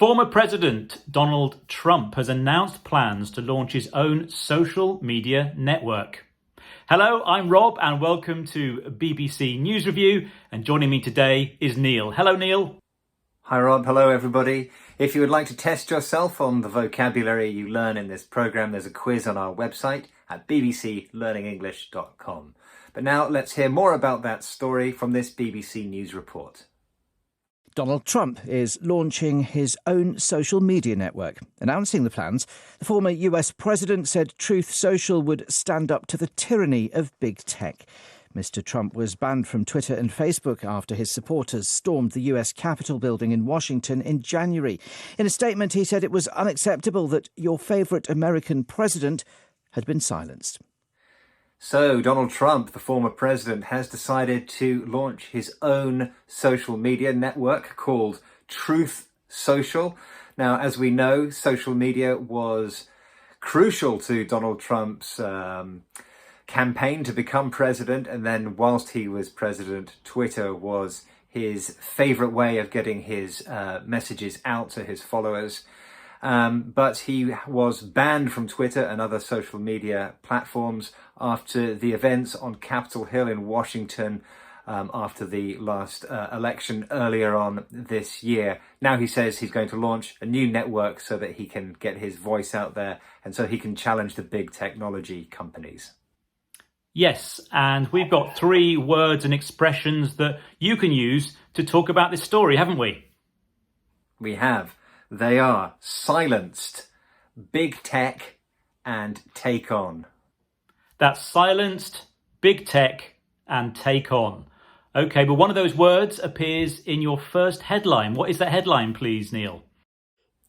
Former President Donald Trump has announced plans to launch his own social media network. Hello, I'm Rob and welcome to BBC News Review, and joining me today is Neil. Hello, Neil. Hi Rob, hello everybody. If you would like to test yourself on the vocabulary you learn in this programme, there's a quiz on our website at bbclearningenglish.com. But now let's hear more about that story from this BBC News report. Donald Trump is launching his own social media network. Announcing the plans, the former US president said Truth Social would stand up to the tyranny of big tech. Mr. Trump was banned from Twitter and Facebook after his supporters stormed the US Capitol building in Washington in January. In a statement, he said it was unacceptable that your favourite American president had been silenced. So Donald Trump, the former president, has decided to launch his own social media network called Truth Social. Now, as we know, social media was crucial to Donald Trump's campaign to become president. And then whilst he was president, Twitter was his favourite way of getting his messages out to his followers. But he was banned from Twitter and other social media platforms after the events on Capitol Hill in Washington after the last election earlier on this year. Now he says he's going to launch a new network so that he can get his voice out there and so he can challenge the big technology companies. Yes, and we've got 3 words and expressions that you can use to talk about this story, haven't we? We have. They are silenced, big tech, and take on. That's silenced, big tech, and take on. OK, but one of those words appears in your first headline. What is that headline, please, Neil?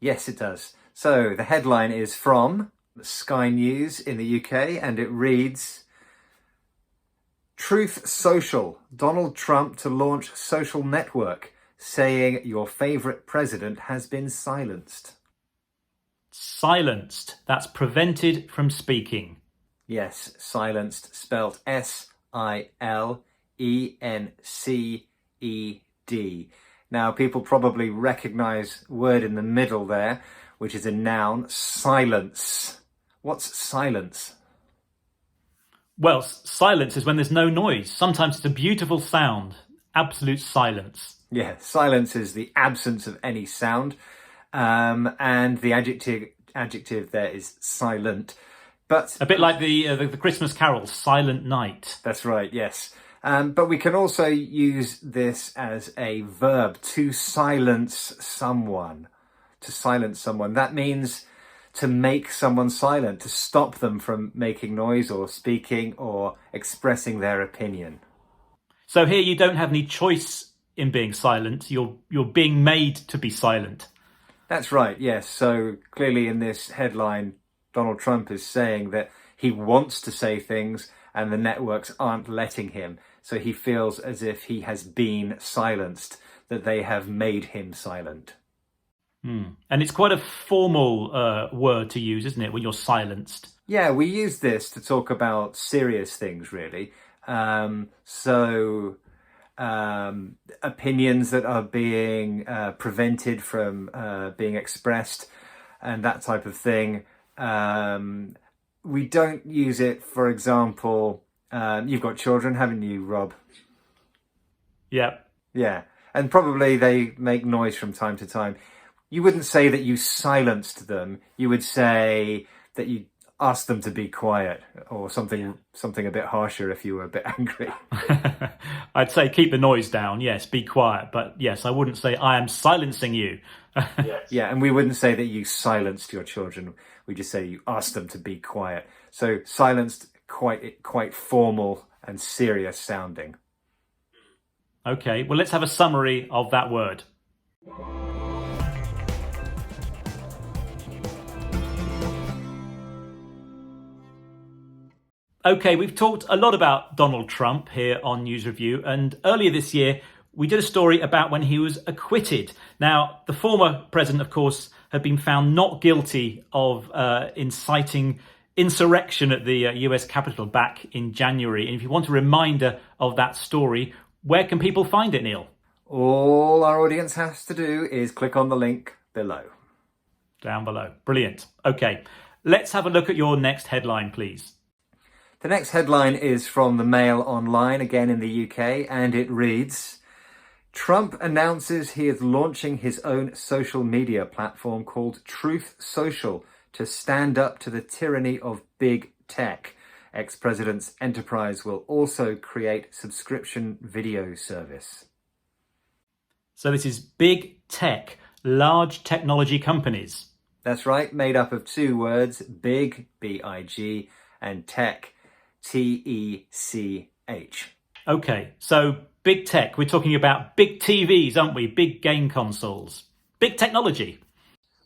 Yes, it does. So the headline is from Sky News in the UK, and it reads, Truth Social, Donald Trump to launch social network, saying your favourite president has been silenced. Silenced. That's prevented from speaking. Yes, silenced, spelt S-I-L-E-N-C-E-D. Now, people probably recognise word in the middle there, which is a noun, silence. What's silence? Well, silence is when there's no noise. Sometimes it's a beautiful sound. Absolute silence. Yeah, silence is the absence of any sound, and the adjective there is silent. But a bit like the Christmas carol, Silent Night. That's right, yes. But we can also use this as a verb, to silence someone. To silence someone. That means to make someone silent, to stop them from making noise or speaking or expressing their opinion. So here you don't have any choice in being silent. You're being made to be silent. That's right, yes. So clearly in this headline, Donald Trump is saying that he wants to say things and the networks aren't letting him. So he feels as if he has been silenced, that they have made him silent. And it's quite a formal word to use, isn't it, when you're silenced? Yeah, we use this to talk about serious things, really. Opinions that are being prevented from being expressed and that type of thing. We don't use it, for example, you've got children, haven't you, Rob? Yeah. Yeah, and probably they make noise from time to time. You wouldn't say that you silenced them. You would say that you asked them to be quiet, or something a bit harsher if you were a bit angry. I'd say keep the noise down, yes, be quiet. But yes, I wouldn't say I am silencing you. Yes. Yeah, and we wouldn't say that you silenced your children. We just say you asked them to be quiet. So silenced, quite formal and serious sounding. Okay, well, let's have a summary of that word. OK, we've talked a lot about Donald Trump here on News Review, and earlier this year we did a story about when he was acquitted. Now, the former president, of course, had been found not guilty of inciting insurrection at the US Capitol back in January. And if you want a reminder of that story, where can people find it, Neil? All our audience has to do is click on the link below. Down below. Brilliant. Okay, let's have a look at your next headline, please. The next headline is from the Mail Online, again in the UK, and it reads, Trump announces he is launching his own social media platform called Truth Social to stand up to the tyranny of big tech. Ex-president's enterprise will also create subscription video service. So this is big tech, large technology companies. That's right, made up of two words, big, B-I-G, and tech, T-E-C-H. Okay, so big tech, we're talking about big TVs, aren't we? Big game consoles. Big technology.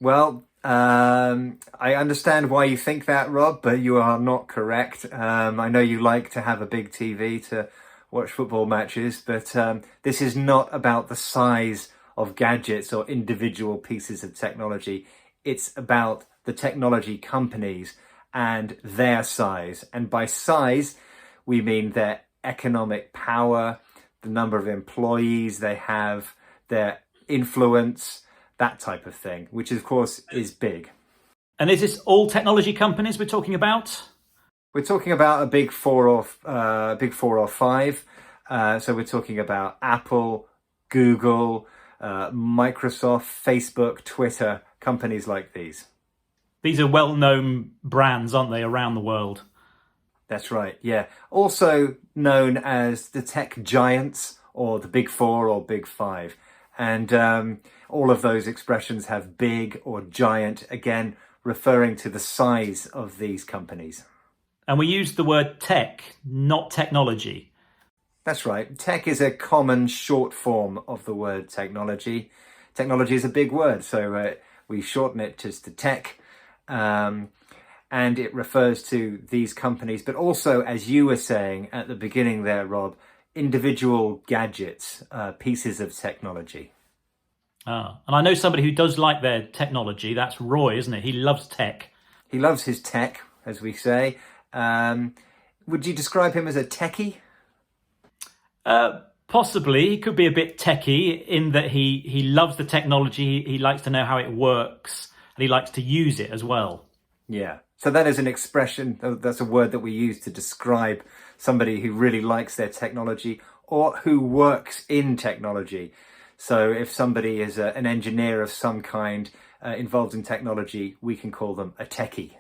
Well, I understand why you think that, Rob, but you are not correct. I know you like to have a big TV to watch football matches, but this is not about the size of gadgets or individual pieces of technology. It's about the technology companies and their size. And by size, we mean their economic power, the number of employees they have, their influence, that type of thing, which of course is big. And is this all technology companies we're talking about? We're talking about a big four or five. So we're talking about Apple, Google, Microsoft, Facebook, Twitter, companies like these. These are well-known brands, aren't they, around the world? That's right, yeah. Also known as the tech giants or the big four or big five. And all of those expressions have big or giant, again, referring to the size of these companies. And we use the word tech, not technology. That's right. Tech is a common short form of the word technology. Technology is a big word, so we shorten it just to tech. And it refers to these companies, but also, as you were saying at the beginning there, Rob, individual gadgets, pieces of technology. And I know somebody who does like their technology. That's Roy, isn't it? He loves tech. He loves his tech, as we say. Would you describe him as a techie? Possibly. He could be a bit techie in that he loves the technology. He likes to know how it works, and he likes to use it as well. Yeah. So that is an expression, that's a word that we use to describe somebody who really likes their technology or who works in technology. So if somebody is an engineer of some kind involved in technology, we can call them a techie.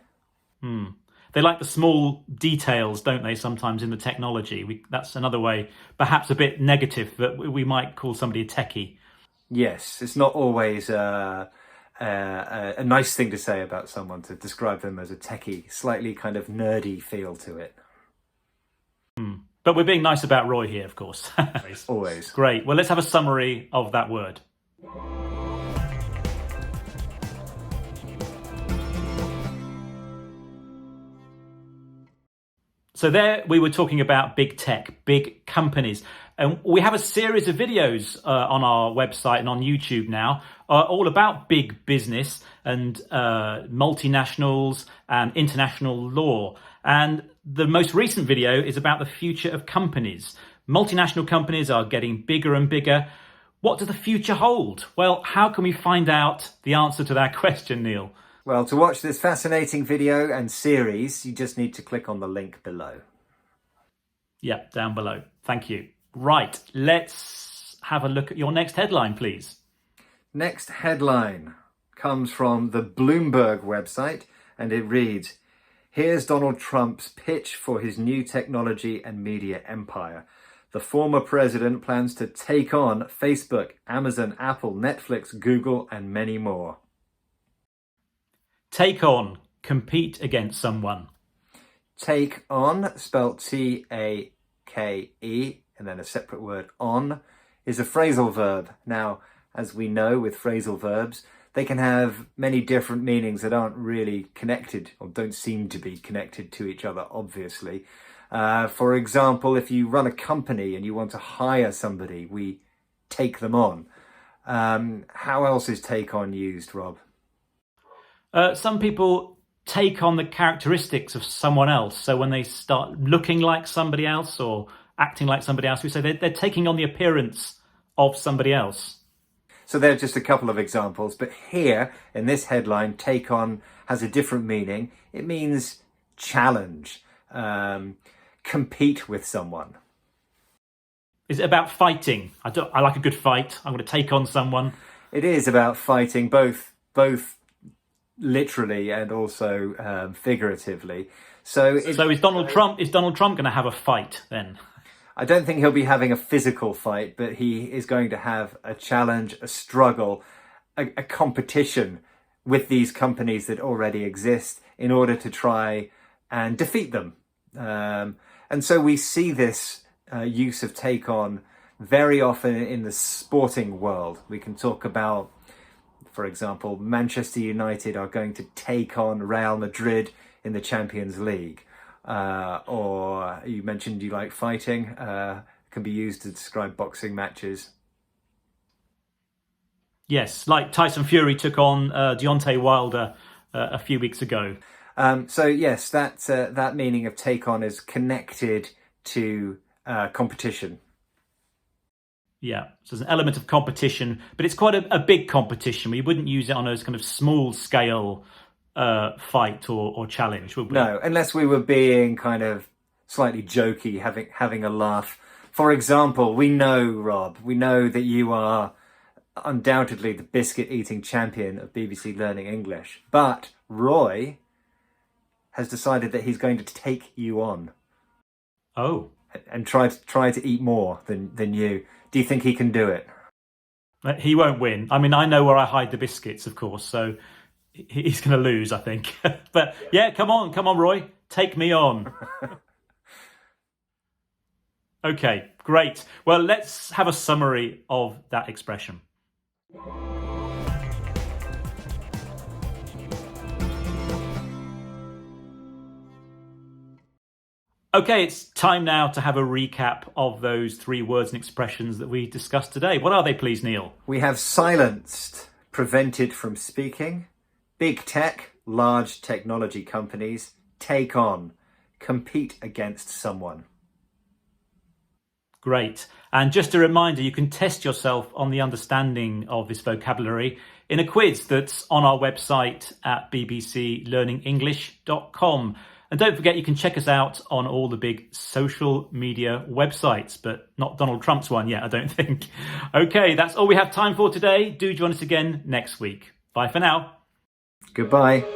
They like the small details, don't they, sometimes in the technology. That's another way, perhaps a bit negative, but we might call somebody a techie. Yes, it's not always a nice thing to say about someone, to describe them as a techie, slightly kind of nerdy feel to it. But we're being nice about Roy here, of course. Always. Great. Well, let's have a summary of that word. So there we were talking about big tech, big companies. And we have a series of videos on our website and on YouTube now, all about big business and multinationals and international law. And the most recent video is about the future of companies. Multinational companies are getting bigger and bigger. What does the future hold? Well, how can we find out the answer to that question, Neil? Well, to watch this fascinating video and series, you just need to click on the link below. Yep, down below. Thank you. Right, let's have a look at your next headline, please. Next headline comes from the Bloomberg website, and it reads, Here's Donald Trump's pitch for his new technology and media empire. The former president plans to take on Facebook, Amazon, Apple, Netflix, Google, and many more. Take on, compete against someone. Take on, spelled T-A-K-E, and then a separate word, on, is a phrasal verb. Now, as we know with phrasal verbs, they can have many different meanings that aren't really connected or don't seem to be connected to each other, obviously. For example, if you run a company and you want to hire somebody, we take them on. How else is take on used, Rob? Some people take on the characteristics of someone else. So when they start looking like somebody else or acting like somebody else, we say they're taking on the appearance of somebody else. So they're just a couple of examples. But here, in this headline, take on has a different meaning. It means challenge, compete with someone. Is it about fighting? I like a good fight. I'm going to take on someone. It is about fighting, both literally and also figuratively. So is Donald Trump going to have a fight then? I don't think he'll be having a physical fight, but he is going to have a challenge, a struggle, a competition with these companies that already exist in order to try and defeat them. And so we see this use of take on very often in the sporting world. We can talk about, for example, Manchester United are going to take on Real Madrid in the Champions League. Or you mentioned you like fighting, can be used to describe boxing matches. Yes, like Tyson Fury took on Deontay Wilder a few weeks ago. So yes, that meaning of take on is connected to competition. Yeah, so there's an element of competition, but it's quite a big competition. We wouldn't use it on a kind of small scale fight or challenge, would we? No, unless we were being kind of slightly jokey, having a laugh. For example, we know, Rob, that you are undoubtedly the biscuit eating champion of BBC Learning English, but Roy has decided that he's going to take you on. Oh. And try to eat more than you. Do you think he can do it? He won't win. I mean, I know where I hide the biscuits, of course, so he's going to lose, I think. But yeah, come on, Roy, take me on. Okay, great. Well, let's have a summary of that expression. Okay, it's time now to have a recap of those 3 words and expressions that we discussed today. What are they, please, Neil? We have silenced, prevented from speaking. Big tech, large technology companies, take on, compete against someone. Great. And just a reminder, you can test yourself on the understanding of this vocabulary in a quiz that's on our website at bbclearningenglish.com. And don't forget, you can check us out on all the big social media websites, but not Donald Trump's one yet, I don't think. Okay, that's all we have time for today. Do join us again next week. Bye for now. Goodbye.